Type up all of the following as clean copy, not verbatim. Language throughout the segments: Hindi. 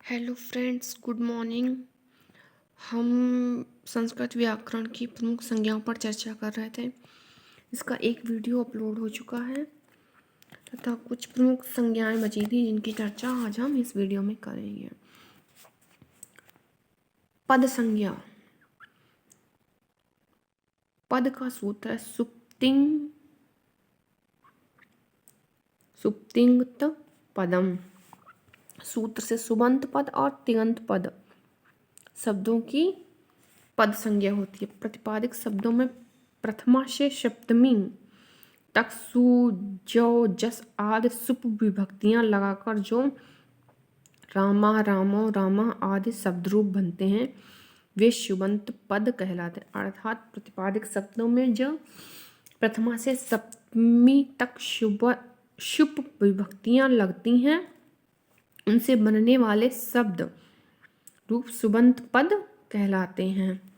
Hello friends, good morning. हम संस्कृत व्याकरण की प्रमुख संज्ञाओं पर चर्चा कर रहे थे। इसका एक वीडियो अपलोड हो चुका है तथा कुछ प्रमुख संज्ञाएं बची थी जिनकी चर्चा आज हम इस वीडियो में करेंगे। पद संज्ञा। पद का सूत्र है सुप्तिंगत पदम। सूत्र से सुबंत पद और तिङंत पद शब्दों की पद संज्ञा होती है। प्रतिपादिक शब्दों में प्रथमा से सप्तमी तक सु, जो, जस आदि सुप विभक्तियां लगाकर जो रामा, रामो, रामा आदि शब्द रूप बनते हैं वे शुबंत पद कहलाते हैं। अर्थात प्रतिपादिक शब्दों में जो प्रथमा से सप्तमी तक शुप विभक्तियां लगती हैं उनसे बनने वाले शब्द रूप सुबंत पद कहलाते हैं।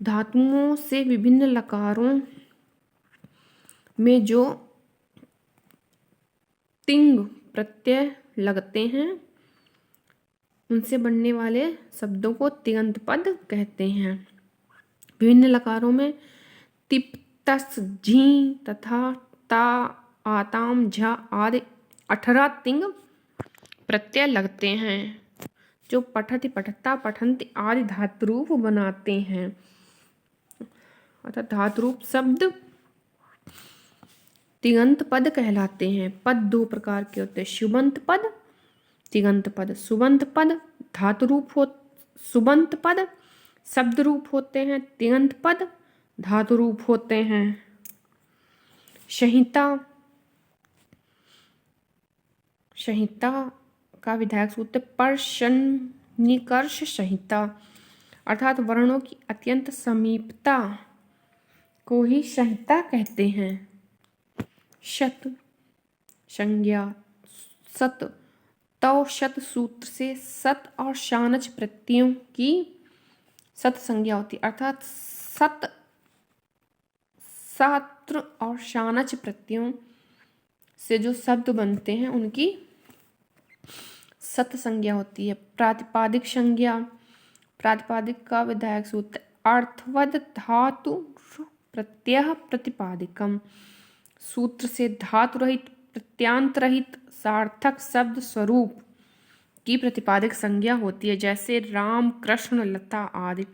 धातुओं से विभिन्न लकारों में जो तिंग प्रत्यय लगते हैं उनसे बनने वाले शब्दों को तिङंत पद कहते हैं। विभिन्न लकारों में तिप, तस, झी तथा ता, आताम, झा आदि 18 तिंग प्रत्यय लगते हैं जो पठति, पठता, पठन्ति आदि धातुरूप बनाते हैं। अर्थात धातुरूप शब्द तिङंत पद कहलाते हैं। पद दो प्रकार के होते हैं, शुबंत पद, तिङंत पद। सुबंत पद सुबंत पद शब्द रूप होते हैं, तिङंत पद धातु रूप होते हैं। संहिता। संहिता का विधायक सूत्र परसन्निकर्ष संहिता। अर्थात वर्णों की अत्यंत समीपता को ही संहिता कहते हैं। शत संज्ञा। सत तव शत सूत्र से सत और शानच प्रत्ययों की सत संज्ञा होती है। अर्थात सत, सात्र और शानच प्रत्ययों से जो शब्द बनते हैं उनकी सत संज्ञा होती है। प्रातिपादिक संज्ञा। प्रातिपादिक का विधायक सूत्र अर्थवद धातु प्रत्यय प्रतिपादिकम। सूत्र से धातु रहित, प्रत्यांत रहित सार्थक शब्द स्वरूप की प्रतिपादिक संज्ञा होती है, जैसे राम, कृष्ण, लता आदि।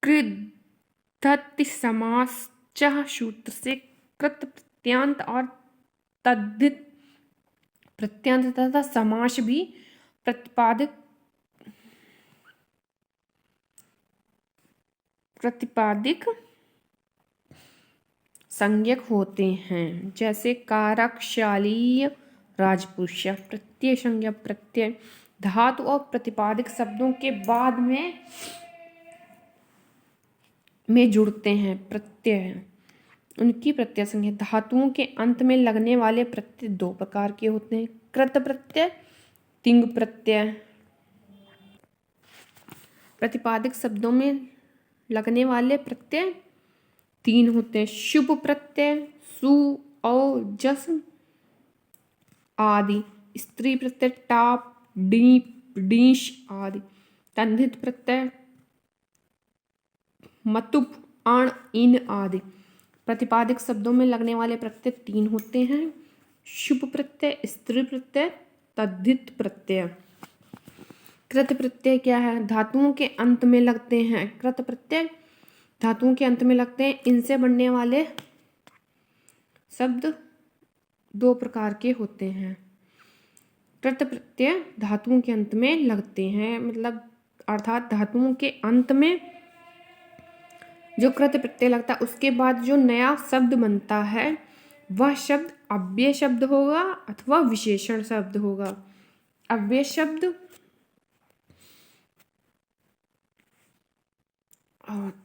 कृद्धति समास। चह सूत्र से कृत प्रत्यांत और तद्धित प्रत्यांत तथा समास भी प्रतिपादिक संज्ञक होते हैं, जैसे कारक, शालीय, राजपुरुष। प्रत्यय संज्ञा प्रत्यय धातु और प्रतिपादिक शब्दों के बाद में जुड़ते हैं प्रत्यय, उनकी प्रत्यय संज्ञा। धातुओं के अंत में लगने वाले प्रत्यय दो प्रकार के होते हैं, कृत प्रत्यय, तिंग प्रत्यय। प्रतिपादिक शब्दों में लगने वाले प्रत्यय तीन होते हैं, शुभ प्रत्यय, सु, औ, जस आदि। स्त्री प्रत्यय टाप, डीप, डीश आदि। तन्धित प्रत्यय मतुप, अण, इन आदि। प्रतिपादिक शब्दों में लगने वाले प्रत्यय तीन होते हैं, शुभ प्रत्यय, स्त्री प्रत्यय, तद्धित प्रत्यय। कृत प्रत्यय क्या है? धातुओं के अंत में लगते हैं। कृत प्रत्यय धातुओं के अंत में लगते हैं। इनसे बनने वाले शब्द दो प्रकार के होते हैं। कृत प्रत्यय धातुओं के अंत में लगते हैं, मतलब अर्थात धातुओं के अंत में जो कृत प्रत्यय लगता है उसके बाद जो नया शब्द बनता है वह शब्द अव्यय शब्द होगा अथवा विशेषण शब्द होगा। अव्यय शब्द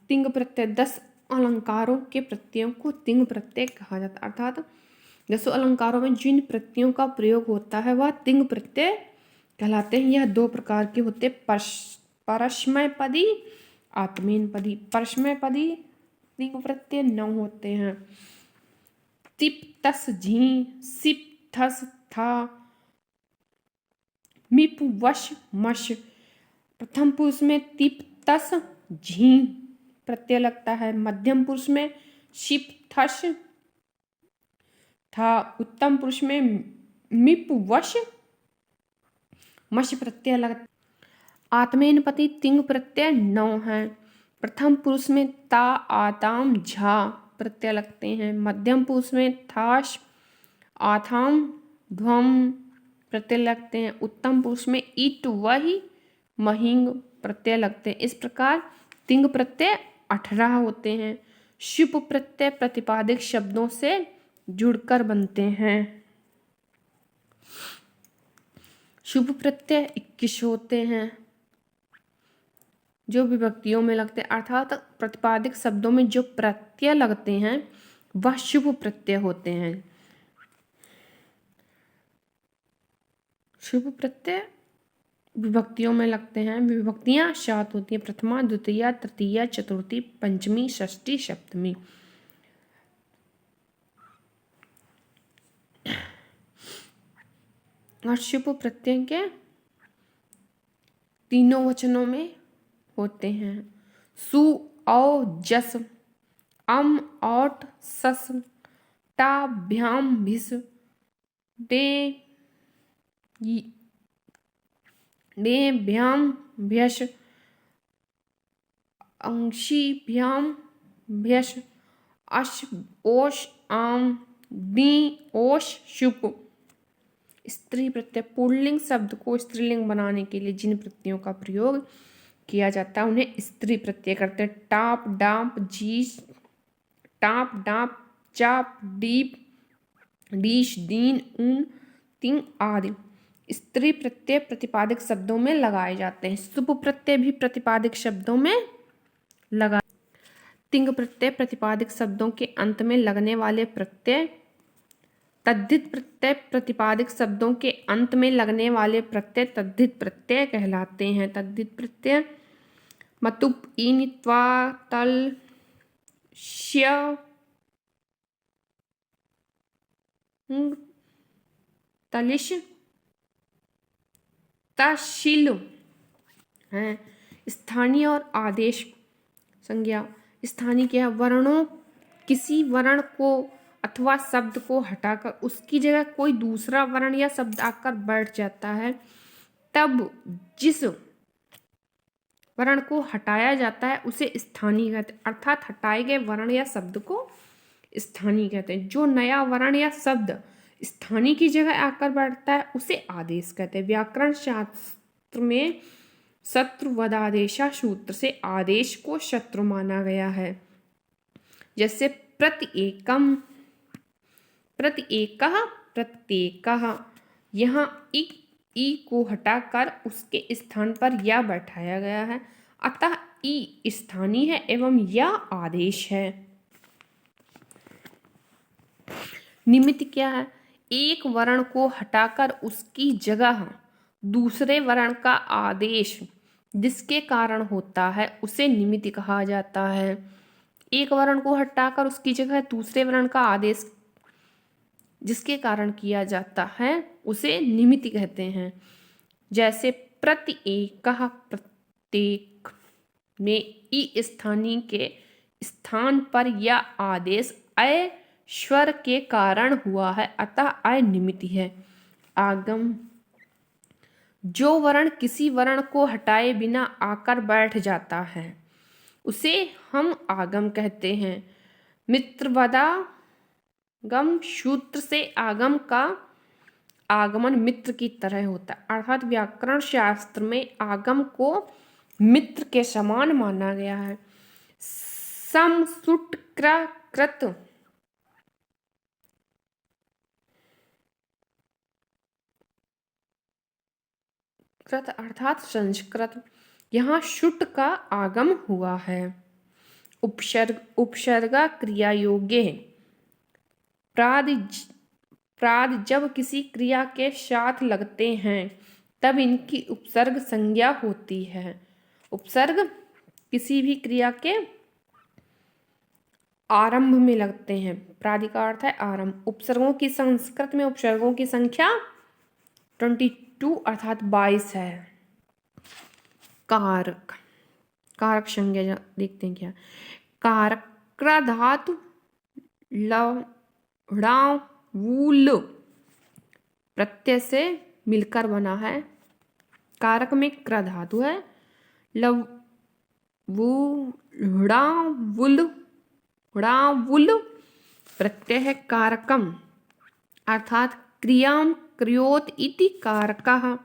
तिंग प्रत्यय 10 अलंकारों के प्रत्ययों को तिंग प्रत्यय कहा जाता है। अर्थात 10 अलंकारों में जिन प्रत्ययों का प्रयोग होता है वह तिंग प्रत्यय कहलाते हैं। यह दो प्रकार के होते हैं, परस्मय पदी, आत्मीन पदी। परस्मय पदी तिंग प्रत्यय 9 होते हैं, तिप, तस, झी, सिप, थस, था, मिप वश मश। प्रथम पुरुष में तिप तस झी प्रत्यय लगता है। मध्यम पुरुष में शिप थस था। उत्तम पुरुष में मिप वश मश प्रत्यय लगता। आत्मेनपति तिंग प्रत्यय 9 है। प्रथम पुरुष में ता आताम झा प्रत्यय लगते हैं। मध्यम पुरुष में थाश आथाम ध्वम प्रत्यय लगते हैं। उत्तम पुरुष में ईट वही महिंग प्रत्यय लगते हैं। इस प्रकार तिंग प्रत्यय 18 होते हैं। शुभ प्रत्यय प्रतिपादिक शब्दों से जुड़कर बनते हैं। शुभ प्रत्यय 21 होते हैं जो विभक्तियों में लगते हैं, अर्थात प्रतिपादिक शब्दों में जो प्रत्यय लगते हैं वह शुभ प्रत्यय होते हैं। शुभ प्रत्यय विभक्तियों में लगते हैं। विभक्तियां 7 होती हैं, प्रथमा द्वितीया तृतीया चतुर्थी पंचमी षष्ठी सप्तमी। और शुभ प्रत्यय के तीनों वचनों में होते हैं। सु औ जस अम औट सस टा भ्याम भिस डे भ्याम भ्यश अंशी भ्याम भ्यश अश ओश आम डी ओश शुप। स्त्री प्रत्यय पुल्लिंग शब्द को स्त्रीलिंग बनाने के लिए जिन प्रत्ययों का प्रयोग किया जाता है उन्हें स्त्री प्रत्यय करते हैं। टाप डाप जीस टाप डाप चाप डीप डीश दीन ऊन तिंग आदि स्त्री प्रत्यय प्रतिपादिक शब्दों में लगाए जाते हैं। शुभ प्रत्यय भी प्रतिपादिक शब्दों में लगा। तिंग प्रत्यय प्रतिपादिक शब्दों के अंत में लगने वाले प्रत्यय। तद्धित प्रत्यय प्रतिपादिक शब्दों के अंत में लगने वाले प्रत्यय तद्धित प्रत्यय कहलाते हैं। तद्धित प्रत्यय मतुप इन त्वा तल श्य तलिश तशिल हैं। स्थानीय और आदेश संज्ञा। स्थानीय क्या है? वर्णों किसी वर्ण को अथवा शब्द को हटाकर उसकी जगह कोई दूसरा वर्ण या शब्द आकर बैठ जाता है तब जिस वर्ण को हटाया जाता है उसे स्थानीय कहते हैं, अर्थात हटाए गए वर्ण या शब्द को स्थानीय कहते हैं। जो नया वर्ण या शब्द स्थानीय की जगह आकर बैठता है उसे आदेश कहते हैं। व्याकरण शास्त्र में शत्रुवदादेशा सूत्र से आदेश को शत्रु माना गया है। जैसे प्रत्येकम प्रत्येकः प्रत्येकः, यहाँ ई को हटाकर उसके स्थान पर या बैठाया गया है, अतः ई स्थानीय है एवं या आदेश है। निमित्त क्या है? एक वर्ण को हटाकर उसकी जगह दूसरे वर्ण का आदेश जिसके कारण होता है उसे निमित्त कहा जाता है। एक वर्ण को हटाकर उसकी जगह दूसरे वर्ण का आदेश जिसके कारण किया जाता है उसे निमित्त कहते हैं। जैसे प्रत्येकः प्रत्येक में ई स्थानीय के स्थान पर या आदेश अय स्वर के कारण हुआ है, अतः अय निमित्त है। आगम जो वर्ण किसी वर्ण को हटाए बिना आकर बैठ जाता है उसे हम आगम कहते हैं। मित्रवदागम सूत्र से आगम का आगमन मित्र की तरह होता है, अर्थात व्याकरण शास्त्र में आगम को मित्र के समान माना गया है। सम सुट कृत कृत अर्थात संस्कृत, यहाँ शुट का आगम हुआ है। उपसर्गा क्रिया योग्य है। प्राद जब किसी क्रिया के साथ लगते हैं तब इनकी उपसर्ग संज्ञा होती है। उपसर्ग किसी भी क्रिया के आरंभ में लगते हैं। प्रादि का अर्थ है आरंभ। उपसर्गों की संस्कृत में उपसर्गों की संख्या 22 22 अर्थात 22 है। कारक, कारक संज्ञा देखते हैं क्या। कारक क्र धातु लवणाव वूल प्रत्यय से मिलकर बना है। कारक में क्र धातु है, लव वुल प्रत्यय है। कारकम अर्थात क्रियाम क्रियोत इति कारकः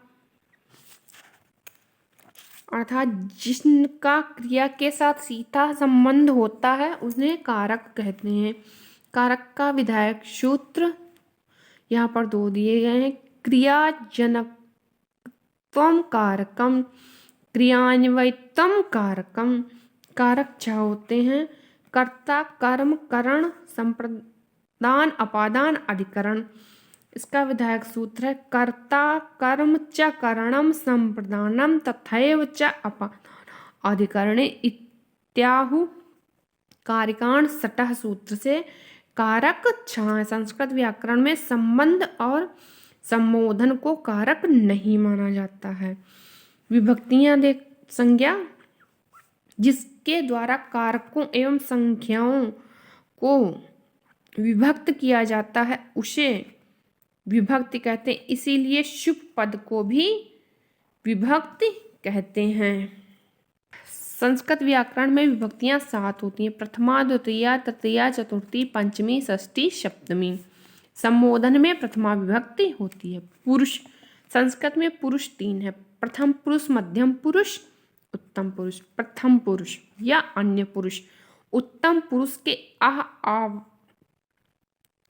अर्थात जिनका क्रिया के साथ सीधा संबंध होता है उन्हें कारक कहते हैं। कारक का विधायक सूत्र यहाँ पर 2 दिए गए हैं। क्रियाजनकत्वम कारकम, क्रियान्वयत्वम कारकम। कारक 6 होते हैं। कर्ता, कर्म, करण, संप्रदान, अपादान, अधिकरण। इसका विधायक सूत्र है कर्ता कर्म च करणम संप्रदानम तथैव च अपादान अधिकरणे इत्याहु कारिकाण सटः सूत्र से कारक 6 संस्कृत व्याकरण में संबंध और संबोधन को कारक नहीं माना जाता है। विभक्तियां देख, संज्ञा जिसके द्वारा कारकों एवं संख्याओं को विभक्त किया जाता है उसे विभक्ति कहते हैं। इसीलिए शुभ पद को भी विभक्ति कहते हैं। संस्कृत व्याकरण में विभक्तियां 7 होती हैं। प्रथमा, द्वितीया, तृतीया, चतुर्थी, पंचमी, षष्ठी, सप्तमी। संबोधन में प्रथमा विभक्ति होती है। पुरुष, संस्कृत में पुरुष 3 है। प्रथम पुरुष, मध्यम पुरुष, उत्तम पुरुष। प्रथम पुरुष या अन्य पुरुष। उत्तम पुरुष के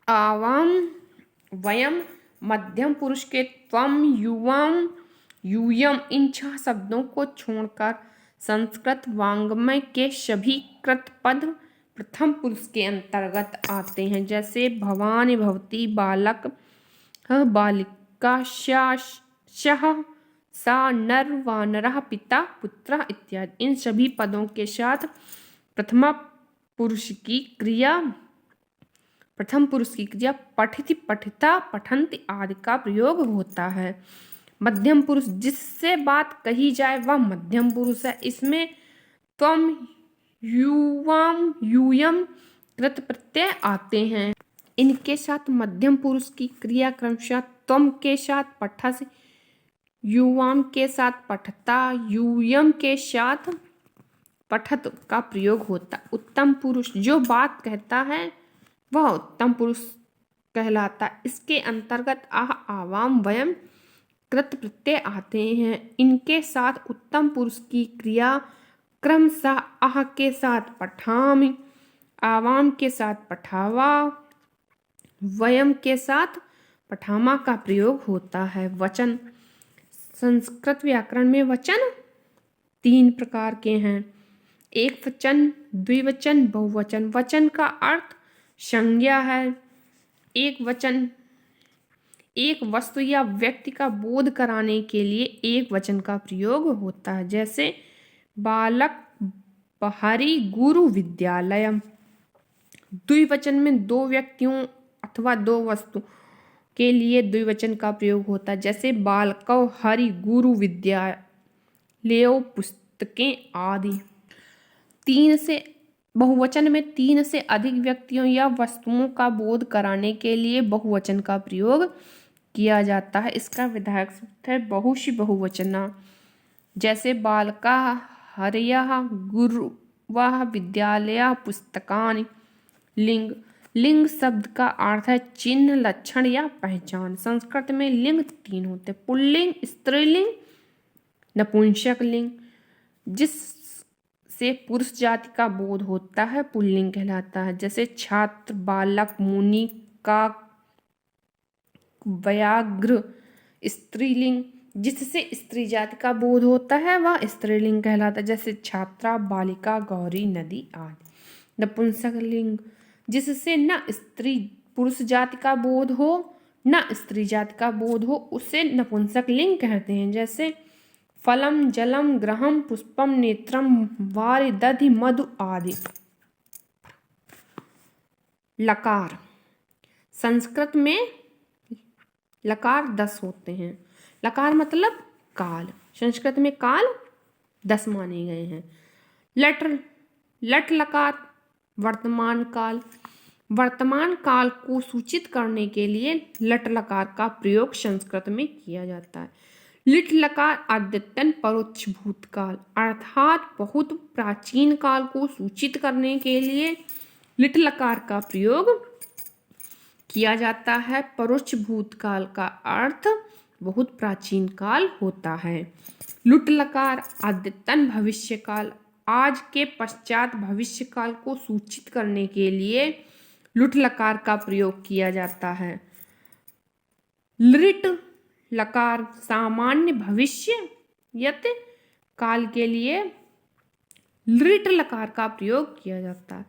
आवाम वयम, मध्यम पुरुष के त्वम, युवम, यूयम। इन 6 शब्दों को छोड़कर संस्कृत वाङ्मय के सभी कृत पद प्रथम पुरुष के अंतर्गत आते हैं। जैसे भवान, भवती, बालक, बालिका, शः, सा, नर, वानरः, पिता, पुत्रः इत्यादि। इन सभी पदों के साथ प्रथम पुरुष की क्रिया पठिति, पठिता, पठन्ति आदि का प्रयोग होता है। मध्यम पुरुष जिससे बात कही जाए वह मध्यम पुरुष है। इसमें त्वम, युवाम, यूयम कृत प्रत्यय आते हैं। इनके साथ मध्यम पुरुष की क्रिया क्रमशः त्वम के साथ पठस, युवाम के साथ पठता, यूयम के साथ पठत का प्रयोग होता। उत्तम पुरुष जो बात कहता है वह उत्तम पुरुष कहलाता। इसके अंतर्गत आह, आवाम, वयम कृत प्रत्यय आते हैं। इनके साथ उत्तम पुरुष की क्रिया क्रमशः आह के साथ पठामि, आवाम के साथ पठावा, वयम के साथ पठामा का प्रयोग होता है। वचन, संस्कृत व्याकरण में वचन 3 प्रकार के हैं। एक वचन, द्विवचन, बहुवचन। वचन का अर्थ संज्ञा है। एक वचन एक वस्तु या व्यक्ति का बोध कराने के लिए एक वचन का प्रयोग होता है। जैसे बालक बहरी गुरु विद्यालय। द्विवचन में 2 व्यक्तियों अथवा 2 वस्तु के लिए द्विवचन का प्रयोग होता है। जैसे बालकौ हरि गुरु विद्यालयो पुस्तकें आदि। 3 से बहुवचन में 3 से अधिक व्यक्तियों या वस्तुओं का बोध कराने के लिए बहुवचन का प्रयोग किया जाता है। इसका विधायक सूत्र है बहुशी बहुवचना। जैसे बालका हरयः गुरवः विद्यालयः पुस्तकानि। लिंग, लिंग शब्द का अर्थ है चिन्ह, लक्षण या पहचान। संस्कृत में लिंग 3 होते हैं। पुल्लिंग, स्त्रीलिंग, नपुंसक लिंग। जिससे पुरुष जाति का बोध होता है पुल्लिंग कहलाता है। जैसे छात्र, बालक, मुनि, काक, व्याघ्र। स्त्रीलिंग, जिससे स्त्री जाति का बोध होता है वह स्त्रीलिंग कहलाता है। जैसे छात्रा, बालिका, गौरी, नदी आदि। नपुंसक लिंग, जिससे न स्त्री पुरुष जाति का बोध हो न स्त्री जाति का बोध हो उसे नपुंसक लिंग कहते हैं। जैसे फलम, जलम, ग्रहम, पुष्पम, नेत्रम, वारि, दधि, मधु आदि। लकार, संस्कृत में लकार 10 होते हैं। लकार मतलब काल, संस्कृत में काल 10 माने गए हैं। लट लकार वर्तमान काल, वर्तमान काल को सूचित करने के लिए लट लकार का प्रयोग संस्कृत में किया जाता है। लिट लकार अद्यतन परोक्ष भूतकाल अर्थात बहुत प्राचीन काल को सूचित करने के लिए लिट लकार का प्रयोग किया जाता है। परोक्ष भूतकाल का अर्थ बहुत प्राचीन काल होता है। लुट लकार अद्यतन भविष्यकाल आज के पश्चात भविष्य काल को सूचित करने के लिए लुट लकार का प्रयोग किया जाता है। लृट लकार सामान्य भविष्य यत काल के लिए लृट लकार का प्रयोग किया जाता है।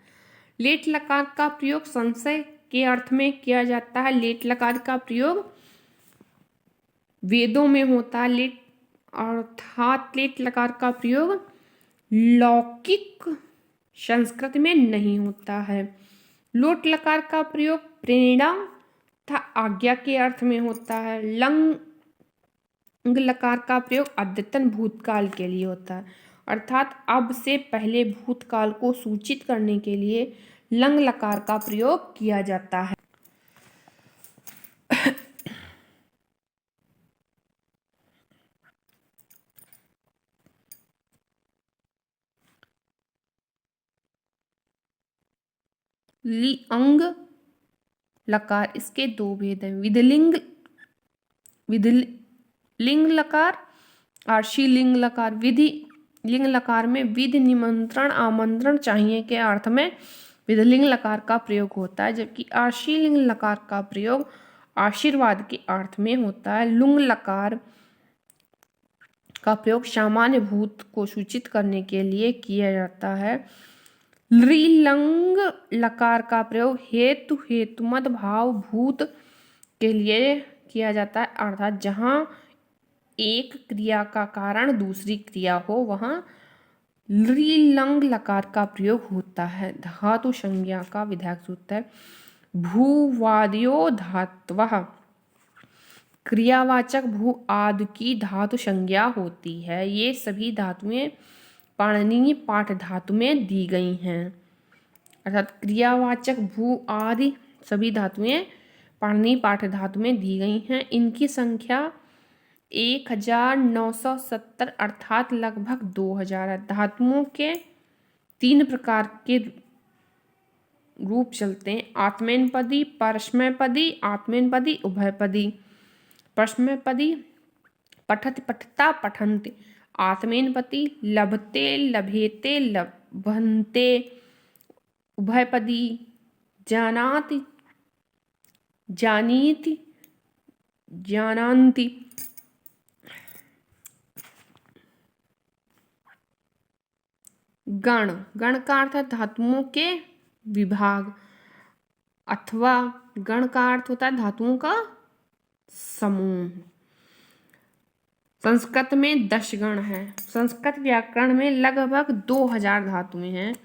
लेट लकार का प्रयोग संशय के अर्थ में किया जाता है। लेट लकार का प्रयोग वेदों में होता है। लेट अर्थात लेट लकार का प्रयोग लौकिक संस्कृत में नहीं होता है। लोट लकार का प्रयोग प्रेरणा तथा आज्ञा के अर्थ में होता है। लंग लकार का प्रयोग अद्यतन भूतकाल के लिए होता है, अर्थात अब से पहले भूतकाल को सूचित करने के लिए लंग लकार का प्रयोग किया जाता है। लिंग लकार इसके दो भेद हैं, विधिलिंग लकार और शीलिंग लकार। विधि लिंग लकार में विधि निमंत्रण आमंत्रण चाहिए के अर्थ में विधिलिंग लकार का प्रयोग होता है, जबकि आशीलिंग लकार का प्रयोग आशीर्वाद के अर्थ में होता है। लुंग लकार का प्रयोग सामान्य भूत को सूचित करने के लिए किया जाता है। लृलंग लकार का प्रयोग हेतुमत भाव भूत के लिए किया जाता है, अर्थात जहाँ एक क्रिया का कारण दूसरी क्रिया हो वहाँ लृलंग लकार का प्रयोग होता है। धातु संज्ञा का विधायक सूत्र है भूवादयो धातवः, क्रियावाचक भू आदि की धातु संज्ञा होती है। ये सभी धातुएं पाणिनीय पाठ धातु में दी गई हैं, अर्थात क्रियावाचक भू आदि सभी धातुएं पाणिनीय पाठ धातु में दी गई हैं। इनकी संख्या 1970 अर्थात लगभग 2000 है। धातुओं के 3 प्रकार के रूप चलते हैं, आत्मेनपदी, परस्मैपदी, आत्मेनपदी, उभयपदी। परस्मैपदी पठति पठता पठन्ति, आत्मेनपदी लभते लभेते लभन्ते, उभयपदी जानाति जानीति जानान्ति। गण का अर्थ है धातुओं के विभाग, अथवा गण का अर्थ होता है धातुओं का समूह। संस्कृत में 10 गण हैं। संस्कृत व्याकरण में लगभग 2000 धातुएं हैं।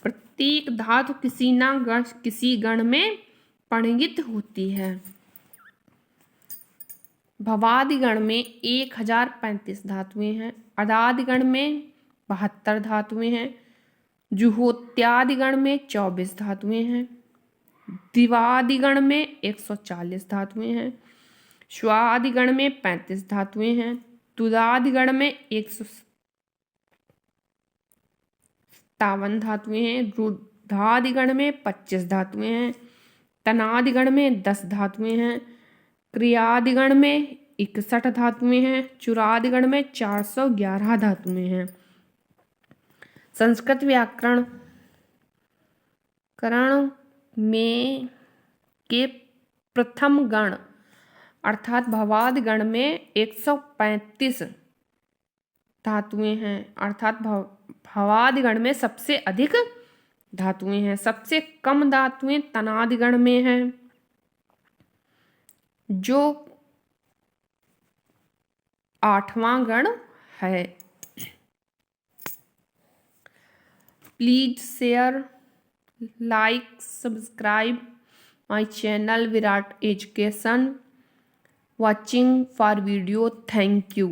प्रत्येक धातु किसी न किसी गण में परिणित होती है। भवादि गण में 1035 धातुएं हैं। अदादि गण में 72 धातुएं हैं। जुहोत्यादि गण में 24 धातुएं हैं। दिवादि गण में 140 धातुएं हैं। श्वादि गण में 35 धातुएं हैं। तुदादि गण में 157 धातुएं हैं। रुद्धादि गण में 25 धातुएं हैं। तनादि गण में 10 धातुएं हैं। क्रियादि गण में 61 धातुएं हैं। चुरादि गण में 411 धातुएं हैं। संस्कृत व्याकरण में के प्रथम गण अर्थात भवादि गण में 135 धातुएं हैं, अर्थात भवादि गण में सबसे अधिक धातुएं हैं। सबसे कम धातुएं तनादि गण में हैं, जो 8वां गण है। Please share, like, subscribe my channel Virat education. Watching for video, thank you.